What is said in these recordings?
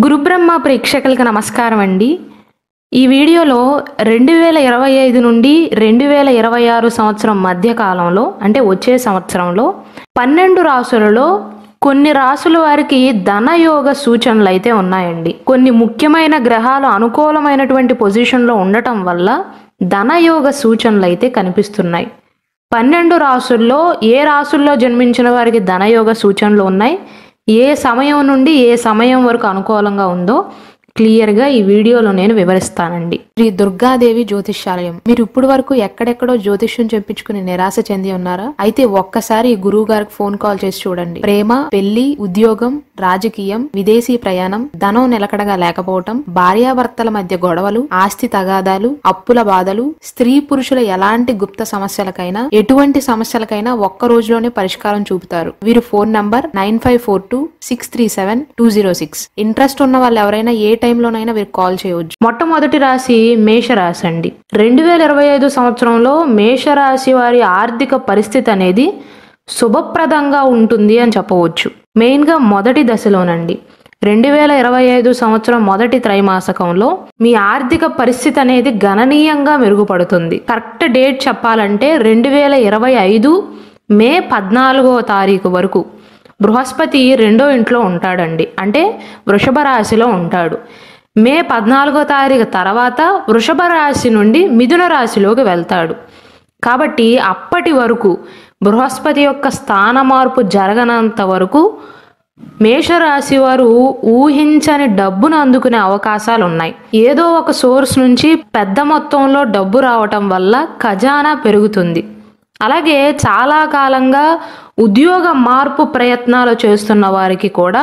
గురుబ్రహ్మ ప్రేక్షకులకు నమస్కారం అండి. ఈ వీడియోలో 2025 నుండి 2026 సంవత్సరం మధ్య కాలంలో అంటే వచ్చే సంవత్సరంలో 12 రాసులలో కొన్ని రాసుల వారికి ధనయోగ సూచనలు అయితే ఉన్నాయండి. కొన్ని ముఖ్యమైన గ్రహాలు అనుకూలమైనటువంటి పొజిషన్లో ఉండటం వల్ల ధనయోగ సూచనలు అయితే కనిపిస్తున్నాయి. 12 రాసుల్లో ఏ రాసుల్లో జన్మించిన వారికి ధనయోగ సూచనలు ఉన్నాయి, ఏ సమయం నుండి ఏ సమయం వరకు అనుకూలంగా ఉందో క్లియర్గా ఈ వీడియోలో నేను వివరిస్తానండి. శ్రీ దుర్గాదేవి జ్యోతిష్యాలయం. మీరు ఇప్పుడు వరకు ఎక్కడెక్కడో జ్యోతిష్యం చెప్పించుకుని నిరాశ చెంది ఉన్నారా? అయితే ఒక్కసారి గురువు గారికి ఫోన్ కాల్ చేసి చూడండి. ప్రేమ, పెళ్లి, ఉద్యోగం, రాజకీయం, విదేశీ ప్రయాణం, ధనం నిలకడగా లేకపోవటం, భార్యాభర్తల మధ్య గొడవలు, ఆస్తి తగాదాలు, అప్పుల బాధలు, స్త్రీ పురుషుల ఎలాంటి గుప్త సమస్యలకైనా ఎటువంటి సమస్యలకైనా ఒక్క రోజులోనే పరిష్కారం చూపుతారు. వీరు ఫోన్ నంబర్ 9542637206. ఇంట్రెస్ట్ ఉన్న వాళ్ళు ఎవరైనా ఏ టైంలోనైనా వీరు కాల్ చేయవచ్చు. మొట్టమొదటి రాశి మేషరాశి అండి. 2025 సంవత్సరంలో మేషరాశి వారి ఆర్థిక పరిస్థితి అనేది శుభప్రదంగా ఉంటుంది అని చెప్పవచ్చు. మెయిన్గా మొదటి దశలోనండి 2025 సంవత్సరం మొదటి త్రైమాసికంలో మీ ఆర్థిక పరిస్థితి అనేది గణనీయంగా మెరుగుపడుతుంది. కరెక్ట్ డేట్ చెప్పాలంటే 2025 మే 14వ తారీఖు వరకు బృహస్పతి 2వ ఇంట్లో ఉంటాడండి, అంటే వృషభ రాశిలో ఉంటాడు. మే 14వ తారీఖు తర్వాత వృషభ రాశి నుండి మిథున రాశిలోకి వెళ్తాడు. కాబట్టి అప్పటి వరకు బృహస్పతి యొక్క స్థాన మార్పు జరగనంత వరకు మేషరాశి వారు ఊహించని డబ్బును అందుకునే అవకాశాలు ఉన్నాయి. ఏదో ఒక సోర్స్ నుంచి పెద్ద మొత్తంలో డబ్బు రావటం వల్ల ఖజానా పెరుగుతుంది. అలాగే చాలా కాలంగా ఉద్యోగ మార్పు ప్రయత్నాలు చేస్తున్న వారికి కూడా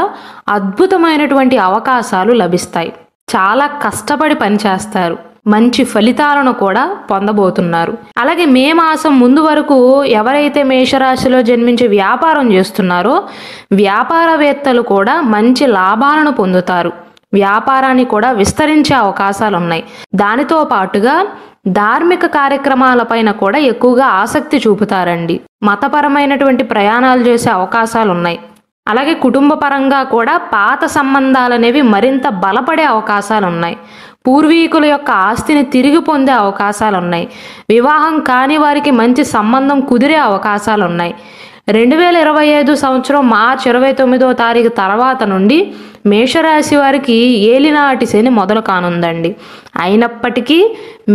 అద్భుతమైనటువంటి అవకాశాలు లభిస్తాయి. చాలా కష్టపడి పనిచేస్తారు, మంచి ఫలితాలను కూడా పొందబోతున్నారు. అలాగే మే మాసం ముందు వరకు ఎవరైతే మేషరాశిలో జన్మించి వ్యాపారం చేస్తున్నారో వ్యాపారవేత్తలు కూడా మంచి లాభాలను పొందుతారు. వ్యాపారాన్ని కూడా విస్తరించే అవకాశాలు ఉన్నాయి. దానితో పాటుగా ధార్మిక కార్యక్రమాలపైన కూడా ఎక్కువగా ఆసక్తి చూపుతారండి. మతపరమైనటువంటి ప్రయాణాలు చేసే అవకాశాలు ఉన్నాయి. అలాగే కుటుంబ పరంగా కూడా పాత సంబంధాలు అనేవి మరింత బలపడే అవకాశాలు ఉన్నాయి. పూర్వీకుల యొక్క ఆస్తిని తిరిగి పొందే అవకాశాలు ఉన్నాయి. వివాహం కాని వారికి మంచి సంబంధం కుదిరే అవకాశాలు ఉన్నాయి. 2025 సంవత్సరం మార్చి 29వ తారీఖు తర్వాత నుండి మేషరాశి వారికి ఏలినాటి శని మొదలు కానుందండి. అయినప్పటికీ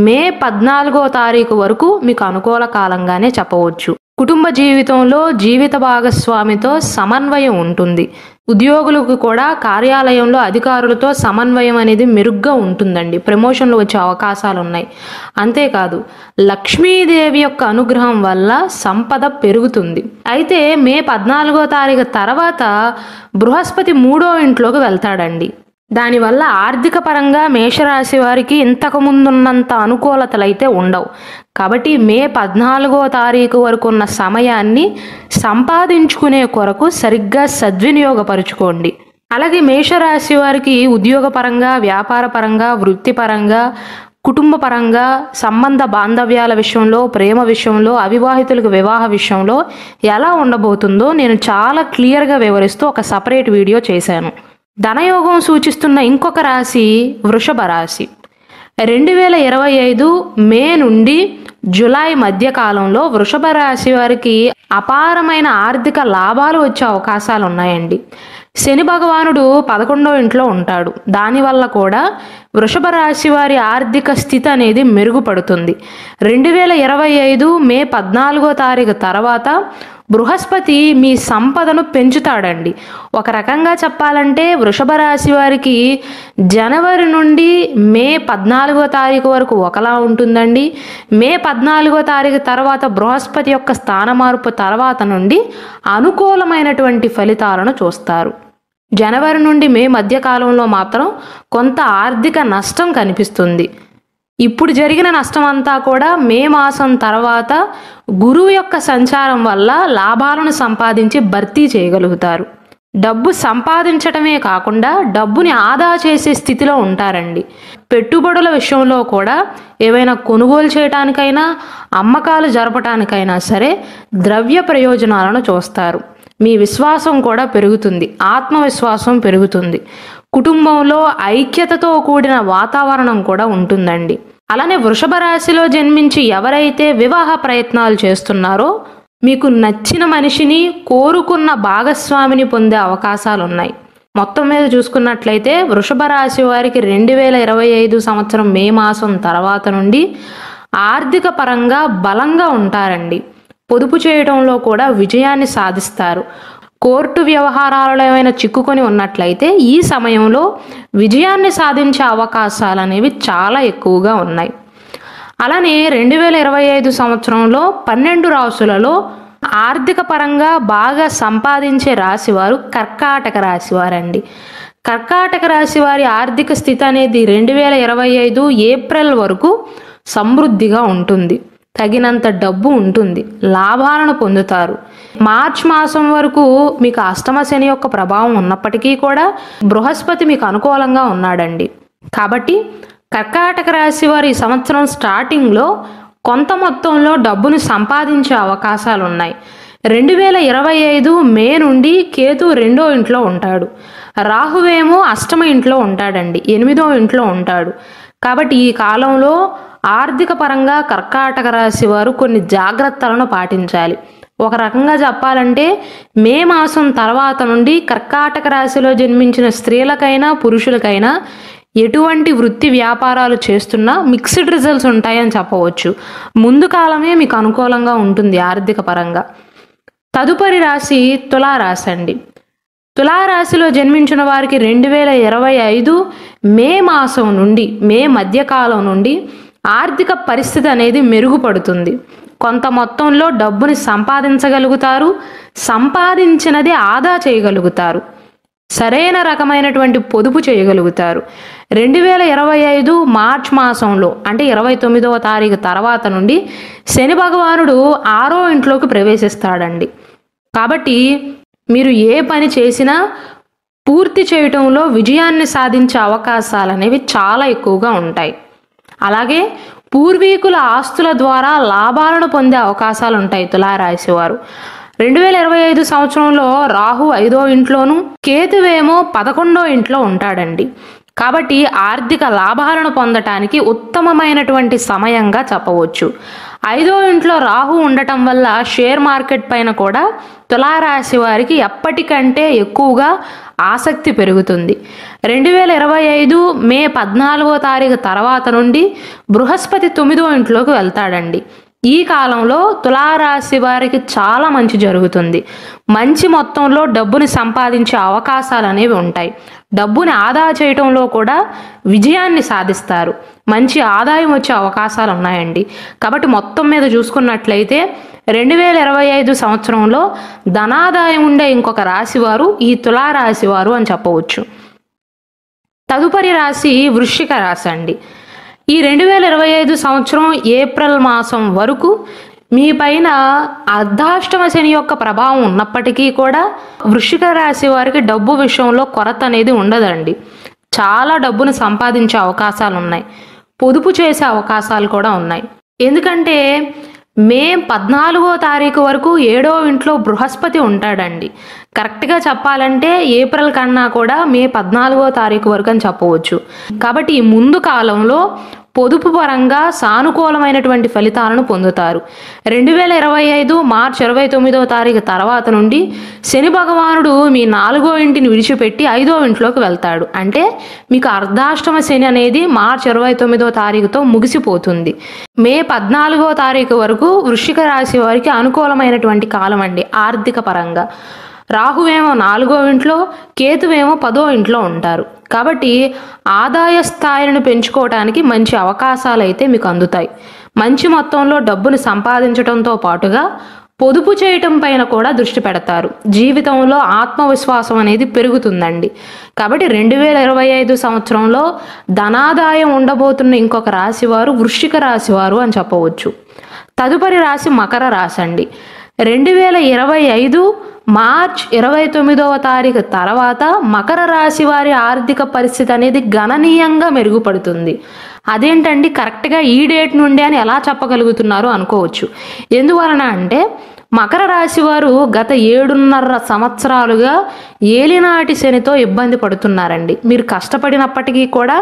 మే 14వ తారీఖు వరకు మీకు అనుకూల కాలంగానే చెప్పవచ్చు. కుటుంబ జీవితంలో జీవిత భాగస్వామితో సమన్వయం ఉంటుంది. ఉద్యోగులకు కూడా కార్యాలయంలో అధికారులతో సమన్వయం అనేది మెరుగ్గా ఉంటుందండి. ప్రమోషన్లు వచ్చే అవకాశాలు ఉన్నాయి. అంతేకాదు లక్ష్మీదేవి యొక్క అనుగ్రహం వల్ల సంపద పెరుగుతుంది. అయితే మే 14వ తారీఖు తర్వాత బృహస్పతి 3వ ఇంట్లోకి వెళ్తాడండి. దానివల్ల ఆర్థిక పరంగా మేషరాశి వారికి ఇంతకు ముందున్నంత అనుకూలతలు అయితే ఉండవు. కాబట్టి మే 14వ తారీఖు వరకు ఉన్న సమయాన్ని సంపాదించుకునే కొరకు సరిగ్గా సద్వినియోగపరుచుకోండి. అలాగే మేషరాశి వారికి ఉద్యోగపరంగా, వ్యాపారపరంగా, వృత్తిపరంగా, కుటుంబ పరంగా, సంబంధ బాంధవ్యాల విషయంలో, ప్రేమ విషయంలో, అవివాహితులకు వివాహ విషయంలో ఎలా ఉండబోతుందో నేను చాలా క్లియర్గా వివరిస్తూ ఒక సపరేట్ వీడియో చేశాను. ధనయోగం సూచిస్తున్న ఇంకొక రాశి వృషభ రాశి. 2025 మే నుండి జూలై మధ్య కాలంలో వృషభ రాశి వారికి అపారమైన ఆర్థిక లాభాలు వచ్చే అవకాశాలు ఉన్నాయండి. శని భగవానుడు 11వ ఇంట్లో ఉంటాడు. దానివల్ల కూడా వృషభ రాశి వారి ఆర్థిక స్థితి అనేది మెరుగుపడుతుంది. 2025 మే 14వ తారీఖు తర్వాత బృహస్పతి మీ సంపదను పెంచుతాడండి. ఒక రకంగా చెప్పాలంటే వృషభ రాశి వారికి జనవరి నుండి మే 14వ తారీఖు వరకు ఒకలా ఉంటుందండి. మే 14వ తారీఖు తర్వాత బృహస్పతి యొక్క స్థాన మార్పు తర్వాత నుండి అనుకూలమైనటువంటి ఫలితాలను చూస్తారు. జనవరి నుండి మే మధ్య కాలంలో మాత్రం కొంత ఆర్థిక నష్టం కనిపిస్తుంది. ఇప్పుడు జరిగిన నష్టం అంతా కూడా మే మాసం తర్వాత గురువు యొక్క సంచారం వల్ల లాభాలను సంపాదించి భర్తీ చేయగలుగుతారు. డబ్బు సంపాదించటమే కాకుండా డబ్బుని ఆదా చేసే స్థితిలో ఉంటారండి. పెట్టుబడుల విషయంలో కూడా ఏవైనా కొనుగోలు చేయటానికైనా, అమ్మకాలు జరపటానికైనా సరే ద్రవ్య ప్రయోజనాలను చూస్తారు. మీ విశ్వాసం కూడా పెరుగుతుంది, ఆత్మవిశ్వాసం పెరుగుతుంది. కుటుంబంలో ఐక్యతతో కూడిన వాతావరణం కూడా ఉంటుందండి. అలానే వృషభ రాశిలో జన్మించి ఎవరైతే వివాహ ప్రయత్నాలు చేస్తున్నారో మీకు నచ్చిన మనిషిని, కోరుకున్న భాగస్వామిని పొందే అవకాశాలు ఉన్నాయి. మొత్తం మీద చూసుకున్నట్లయితే వృషభ రాశి వారికి 2025 సంవత్సరం మే మాసం తర్వాత నుండి ఆర్థిక పరంగా బలంగా ఉంటారండి. పొదుపు చేయడంలో కూడా విజయాన్ని సాధిస్తారు. కోర్టు వ్యవహారాలలో ఏమైనా చిక్కుకొని ఉన్నట్లయితే ఈ సమయంలో విజయాన్ని సాధించే అవకాశాలు అనేవి చాలా ఎక్కువగా ఉన్నాయి. అలానే 2025 సంవత్సరంలో 12 రాశులలో ఆర్థిక పరంగా బాగా సంపాదించే రాశివారు కర్కాటక రాశివారండి. కర్కాటక రాశి వారి ఆర్థిక స్థితి అనేది 2025 ఏప్రిల్ వరకు సమృద్ధిగా ఉంటుంది. తగినంత డబ్బు ఉంటుంది, లాభాలను పొందుతారు. మార్చ్ మాసం వరకు మీకు అష్టమ శని యొక్క ప్రభావం ఉన్నప్పటికీ కూడా బృహస్పతి మీకు అనుకూలంగా ఉన్నాడండి. కాబట్టి కర్కాటక రాశి వారి ఈ సంవత్సరం స్టార్టింగ్లో కొంత మొత్తంలో డబ్బును సంపాదించే అవకాశాలు ఉన్నాయి. 2025 మే నుండి కేతు 2వ ఇంట్లో ఉంటాడు, రాహువేమో అష్టమ ఇంట్లో ఉంటాడండి, 8వ ఇంట్లో ఉంటాడు. కాబట్టి ఈ కాలంలో ఆర్థిక పరంగా కర్కాటక రాశి వారు కొన్ని జాగ్రత్తలను పాటించాలి. ఒక రకంగా చెప్పాలంటే మే మాసం తర్వాత నుండి కర్కాటక రాశిలో జన్మించిన స్త్రీలకైనా పురుషులకైనా ఎటువంటి వృత్తి వ్యాపారాలు చేస్తున్నా మిక్స్డ్ రిజల్ట్స్ ఉంటాయని చెప్పవచ్చు. ముందు కాలమే మీకు అనుకూలంగా ఉంటుంది ఆర్థిక పరంగా. తదుపరి రాశి తులారాశి అండి. తులారాశిలో జన్మించిన వారికి 2025 మే మాసం నుండి, మే మధ్యకాలం నుండి ఆర్థిక పరిస్థితి అనేది మెరుగుపడుతుంది. కొంత మొత్తంలో డబ్బుని సంపాదించగలుగుతారు, సంపాదించినది ఆదా చేయగలుగుతారు, సరైన రకమైనటువంటి పొదుపు చేయగలుగుతారు. 2025 మార్చ్ మాసంలో అంటే 29వ తారీఖు తర్వాత నుండి శని భగవానుడు 6వ ఇంట్లోకి ప్రవేశిస్తాడండి. కాబట్టి మీరు ఏ పని చేసినా పూర్తి చేయటంలో విజయాన్ని సాధించే అవకాశాలు అనేవి చాలా ఎక్కువగా ఉంటాయి. అలాగే పూర్వీకుల ఆస్తుల ద్వారా లాభాలను పొందే అవకాశాలు ఉంటాయి తులారాశి వారు. 2025 సంవత్సరంలో రాహు 5వ ఇంట్లోనూ, కేతువేమో 11వ ఇంట్లో ఉంటాడండి. కాబట్టి ఆర్థిక లాభాలను పొందటానికి ఉత్తమమైనటువంటి సమయంగా చెప్పవచ్చు. 5వ ఇంట్లో రాహు ఉండటం వల్ల షేర్ మార్కెట్ పైన కూడా తులారాశి వారికి ఎప్పటికంటే ఎక్కువగా ఆసక్తి పెరుగుతుంది. 2025 మే 14వ తారీఖు తర్వాత నుండి బృహస్పతి 9వ ఇంట్లోకి వెళ్తాడండి. ఈ కాలంలో తులారాశి వారికి చాలా మంచి జరుగుతుంది. మంచి మొత్తంలో డబ్బుని సంపాదించే అవకాశాలు అనేవి ఉంటాయి. డబ్బుని ఆదా చేయటంలో కూడా విజయాన్ని సాధిస్తారు. మంచి ఆదాయం వచ్చే అవకాశాలు ఉన్నాయండి. కాబట్టి మొత్తం మీద చూసుకున్నట్లయితే 2025 సంవత్సరంలో ధనాదాయం ఉండే ఇంకొక రాశి వారు ఈ తులారాశి వారు అని చెప్పవచ్చు. తదుపరి రాశి వృశ్చిక రాశి అండి. ఈ 2025 సంవత్సరం ఏప్రిల్ మాసం వరకు మీ పైన అర్ధాష్టమ శని యొక్క ప్రభావం ఉన్నప్పటికీ కూడా వృశ్చిక రాశి వారికి డబ్బు విషయంలో కొరత అనేది ఉండదండి. చాలా డబ్బును సంపాదించే అవకాశాలు ఉన్నాయి, పొదుపు చేసే అవకాశాలు కూడా ఉన్నాయి. ఎందుకంటే మే 14వ తారీఖు వరకు 7వ ఇంట్లో బృహస్పతి ఉంటాడండి. కరెక్ట్గా చెప్పాలంటే ఏప్రిల్ కన్నా కూడా మే 14వ తారీఖు వరకు అని చెప్పవచ్చు. కాబట్టి ఈ ముందు కాలంలో పొదుపు పరంగా సానుకూలమైనటువంటి ఫలితాలను పొందుతారు. 2025 మార్చి 29వ తారీఖు తర్వాత నుండి శని భగవానుడు మీ 4వ ఇంటిని విడిచిపెట్టి 5వ ఇంట్లోకి వెళ్తాడు. అంటే మీకు అర్ధాష్టమ శని అనేది మార్చి 29వ తారీఖుతో ముగిసిపోతుంది. మే 14వ తారీఖు వరకు వృశ్చిక రాశి వారికి అనుకూలమైనటువంటి కాలం అండి ఆర్థిక పరంగా. రాహువేమో 4వ ఇంట్లో, కేతువేమో 10వ ఇంట్లో ఉంటారు. కాబట్టి ఆదాయ స్థాయిలను పెంచుకోవడానికి మంచి అవకాశాలు అయితే మీకు అందుతాయి. మంచి మొత్తంలో డబ్బును సంపాదించడంతో పాటుగా పొదుపు చేయటం పైన కూడా దృష్టి పెడతారు. జీవితంలో ఆత్మవిశ్వాసం అనేది పెరుగుతుందండి. కాబట్టి 2025 సంవత్సరంలో ధనాదాయం ఉండబోతున్న ఇంకొక రాశి వారు వృశ్చిక రాశి వారు అని చెప్పవచ్చు. తదుపరి రాశి మకర రాశి అండి. 2025 మార్చ్ 29వ తారీఖు తర్వాత మకర రాశి వారి ఆర్థిక పరిస్థితి అనేది గణనీయంగా మెరుగుపడుతుంది. అదేంటండి కరెక్ట్గా ఈ డేట్ నుండి అని ఎలా చెప్పగలుగుతున్నారు అనుకోవచ్చు. ఎందువలన అంటే మకర రాశి వారు గత 7.5 సంవత్సరాలుగా ఏలినాటి శనితో ఇబ్బంది పడుతున్నారండి. మీరు కష్టపడినప్పటికీ కూడా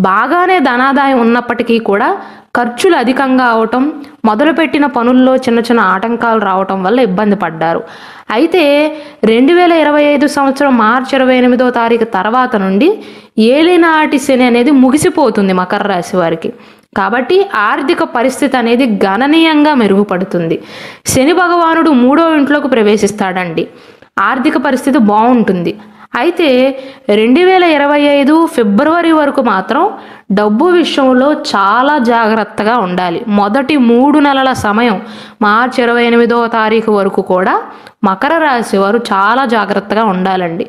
బాగానే ధనాదాయం ఉన్నప్పటికీ కూడా ఖర్చులు అధికంగా అవటం, మొదలుపెట్టిన పనుల్లో చిన్న చిన్న ఆటంకాలు రావటం వల్ల ఇబ్బంది పడ్డారు. అయితే 2025 సంవత్సరం మార్చి 28వ తారీఖు తర్వాత నుండి ఏలినాటి శని అనేది ముగిసిపోతుంది మకర రాశి వారికి. కాబట్టి ఆర్థిక పరిస్థితి అనేది గణనీయంగా మెరుగుపడుతుంది. శని భగవానుడు 3వ ఇంట్లోకి ప్రవేశిస్తాడండి. ఆర్థిక పరిస్థితి బాగుంటుంది. అయితే 2025 ఫిబ్రవరి వరకు మాత్రం డబ్బు విషయంలో చాలా జాగ్రత్తగా ఉండాలి. మొదటి 3 నెలల సమయం మార్చి 28వ తారీఖు వరకు కూడా మకర రాశి వారు చాలా జాగ్రత్తగా ఉండాలండి.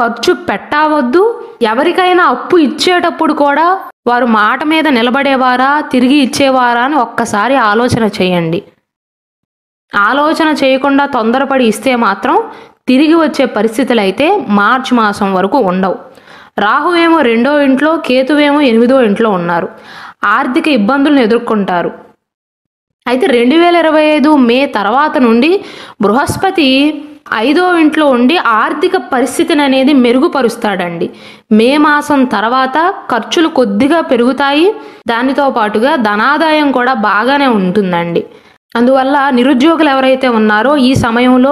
ఖర్చు పెట్టవద్దు. ఎవరికైనా అప్పు ఇచ్చేటప్పుడు కూడా వారు మాట మీద నిలబడేవారా, తిరిగి ఇచ్చేవారా అని ఒక్కసారి ఆలోచన చేయండి. ఆలోచన చేయకుండా తొందరపడి ఇస్తే మాత్రం తిరిగి వచ్చే పరిస్థితులు అయితే మార్చి మాసం వరకు ఉండవు. రాహువేమో 2వ ఇంట్లో, కేతువేమో 8వ ఇంట్లో ఉన్నారు. ఆర్థిక ఇబ్బందులను ఎదుర్కొంటారు. అయితే 2025 మే తర్వాత నుండి బృహస్పతి 5వ ఇంట్లో ఉండి ఆర్థిక పరిస్థితిని అనేది మెరుగుపరుస్తాడండి. మే మాసం తర్వాత ఖర్చులు కొద్దిగా పెరుగుతాయి. దానితో పాటుగా ధనాదాయం కూడా బాగానే ఉంటుందండి. అందువల్ల నిరుద్యోగులు ఎవరైతే ఉన్నారో ఈ సమయంలో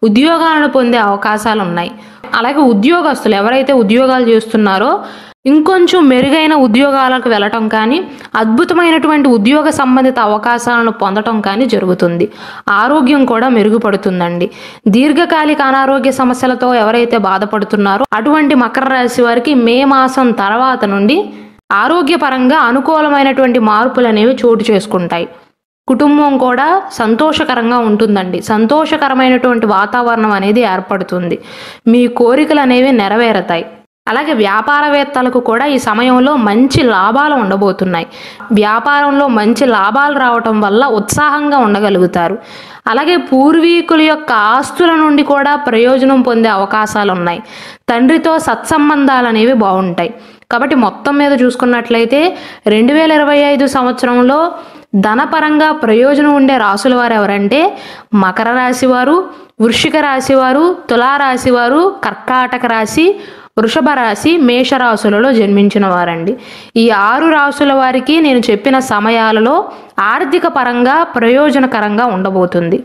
ఉద్యోగాలను పొందే అవకాశాలు ఉన్నాయి. అలాగే ఉద్యోగస్తులు ఎవరైతే ఉద్యోగాలు చేస్తున్నారో ఇంకొంచెం మెరుగైన ఉద్యోగాలకు వెళ్ళటం కానీ, అద్భుతమైనటువంటి ఉద్యోగ సంబంధిత అవకాశాలను పొందటం కానీ జరుగుతుంది. ఆరోగ్యం కూడా మెరుగుపడుతుందండి. దీర్ఘకాలిక అనారోగ్య సమస్యలతో ఎవరైతే బాధపడుతున్నారో అటువంటి మకర రాశి వారికి మే మాసం తర్వాత నుండి ఆరోగ్యపరంగా అనుకూలమైనటువంటి మార్పులు అనేవి చోటు చేసుకుంటాయి. కుటుంబం కూడా సంతోషకరంగా ఉంటుందండి. సంతోషకరమైనటువంటి వాతావరణం అనేది ఏర్పడుతుంది. మీ కోరికలు అనేవి నెరవేరుతాయి. అలాగే వ్యాపారవేత్తలకు కూడా ఈ సమయంలో మంచి లాభాలు ఉండబోతున్నాయి. వ్యాపారంలో మంచి లాభాలు రావటం వల్ల ఉత్సాహంగా ఉండగలుగుతారు. అలాగే పూర్వీకుల యొక్క ఆస్తుల నుండి కూడా ప్రయోజనం పొందే అవకాశాలు ఉన్నాయి. తండ్రితో సత్సంబంధాలు అనేవి బాగుంటాయి. కాబట్టి మొత్తం మీద చూసుకున్నట్లయితే 2025 సంవత్సరంలో ధనపరంగా ప్రయోజనం ఉండే రాశుల వారు ఎవరంటే మకర రాశి వారు, వృశ్చిక రాశి వారు, తులారాశి వారు, కర్కాటక రాశి, వృషభ రాశి, మేషరాశులలో జన్మించిన వారండి. ఈ 6 రాశుల వారికి నేను చెప్పిన సమయాలలో ఆర్థిక పరంగా ప్రయోజనకరంగా ఉండబోతుంది.